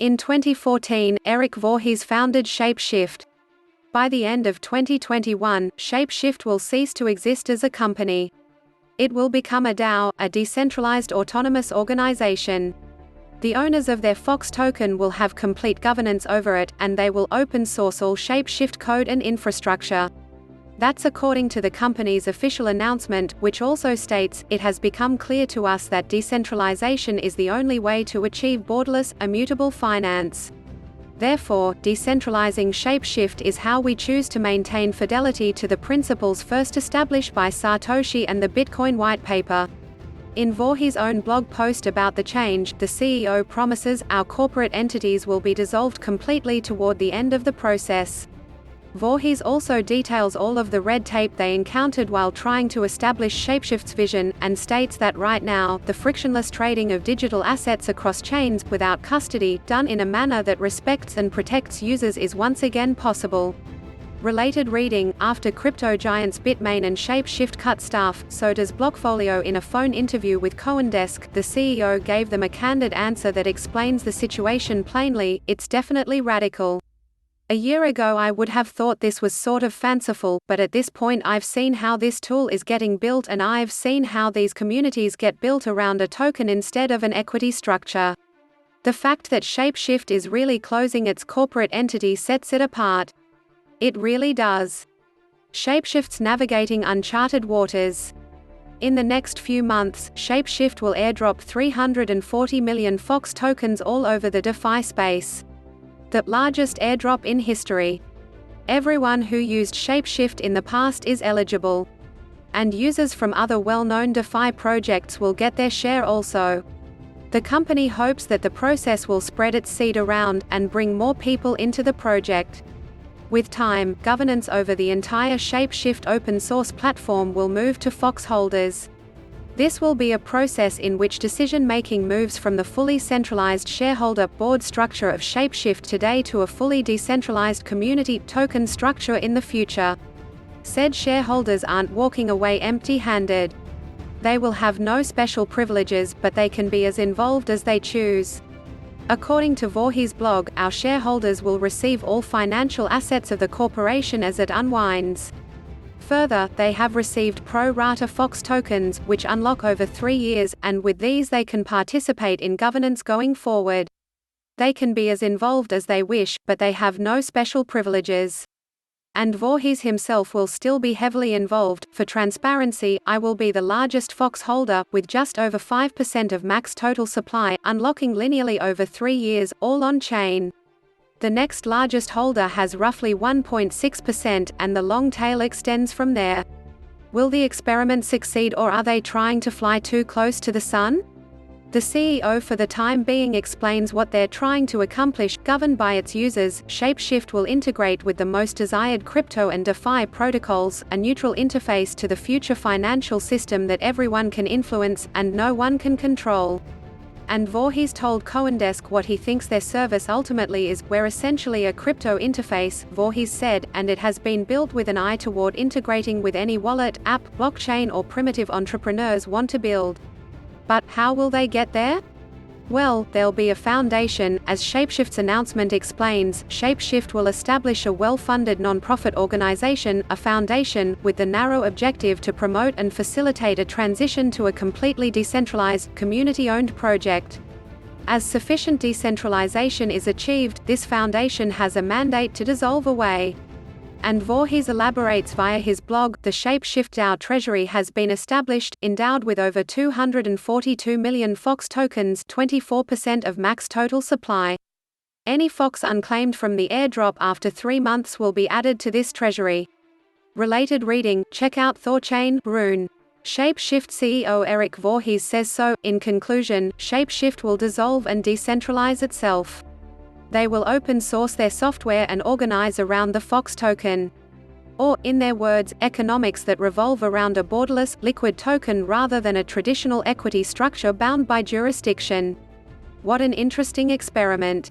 In 2014, Erik Voorhees founded ShapeShift. By the end of 2021, ShapeShift will cease to exist as a company. It will become a DAO, a decentralized autonomous organization. The owners of their Fox token will have complete governance over it, and they will open source all ShapeShift code and infrastructure. That's according to the company's official announcement, which also states, "It has become clear to us that decentralization is the only way to achieve borderless, immutable finance. Therefore, decentralizing ShapeShift is how we choose to maintain fidelity to the principles first established by Satoshi and the Bitcoin whitepaper." In Voorhees' own blog post about the change, the CEO promises, "Our corporate entities will be dissolved completely toward the end of the process." Voorhees also details all of the red tape they encountered while trying to establish ShapeShift's vision, and states that right now, the frictionless trading of digital assets across chains, without custody, done in a manner that respects and protects users is once again possible. Related reading: after crypto giants Bitmain and ShapeShift cut staff, so does BlockfolioIn. In a phone interview with Coindesk, the CEO gave them a candid answer that explains the situation plainly: "It's definitely radical. A year ago I would have thought this was sort of fanciful, but at this point I've seen how this tool is getting built, and I've seen how these communities get built around a token instead of an equity structure. The fact that ShapeShift is really closing its corporate entity sets it apart. It really does." ShapeShift's navigating uncharted waters. In the next few months, ShapeShift will airdrop 340 million Fox tokens all over the DeFi space. The largest airdrop in history. Everyone who used ShapeShift in the past is eligible. And users from other well-known DeFi projects will get their share also. The company hopes that the process will spread its seed around, and bring more people into the project. With time, governance over the entire ShapeShift open-source platform will move to Fox holders. This will be a process in which decision-making moves from the fully centralized shareholder board structure of ShapeShift today to a fully decentralized community token structure in the future. Said shareholders aren't walking away empty-handed. They will have no special privileges, but they can be as involved as they choose. According to Voorhees' blog, "Our shareholders will receive all financial assets of the corporation as it unwinds." Further, they have received pro-rata Fox tokens, which unlock over 3 years, and with these they can participate in governance going forward. They can be as involved as they wish, but they have no special privileges. And Voorhees himself will still be heavily involved. "For transparency, I will be the largest Fox holder, with just over 5% of max total supply, unlocking linearly over 3 years, all on-chain. The next largest holder has roughly 1.6%, and the long tail extends from there. Will the experiment succeed, or are they trying to fly too close to the sun?" The CEO for the time being explains what they're trying to accomplish. Governed by its users, ShapeShift will integrate with the most desired crypto and DeFi protocols, a neutral interface to the future financial system that everyone can influence, and no one can control. And Voorhees told Coindesk what he thinks their service ultimately is: "We're essentially a crypto interface," Voorhees said, "and it has been built with an eye toward integrating with any wallet, app, blockchain or primitive entrepreneurs want to build." But how will they get there? Well, there'll be a foundation. As ShapeShift's announcement explains, ShapeShift will establish a well-funded non-profit organization, a foundation, with the narrow objective to promote and facilitate a transition to a completely decentralized, community-owned project. As sufficient decentralization is achieved, this foundation has a mandate to dissolve away. And Voorhees elaborates via his blog, "The ShapeShift DAO treasury has been established, endowed with over 242 million Fox tokens, 24% of max total supply. Any Fox unclaimed from the airdrop after 3 months will be added to this treasury." Related reading: check out Thorchain, RUNE. ShapeShift CEO Erik Voorhees says so. In conclusion, ShapeShift will dissolve and decentralize itself. They will open source their software and organize around the Fox token. Or, in their words, economics that revolve around a borderless, liquid token rather than a traditional equity structure bound by jurisdiction. What an interesting experiment.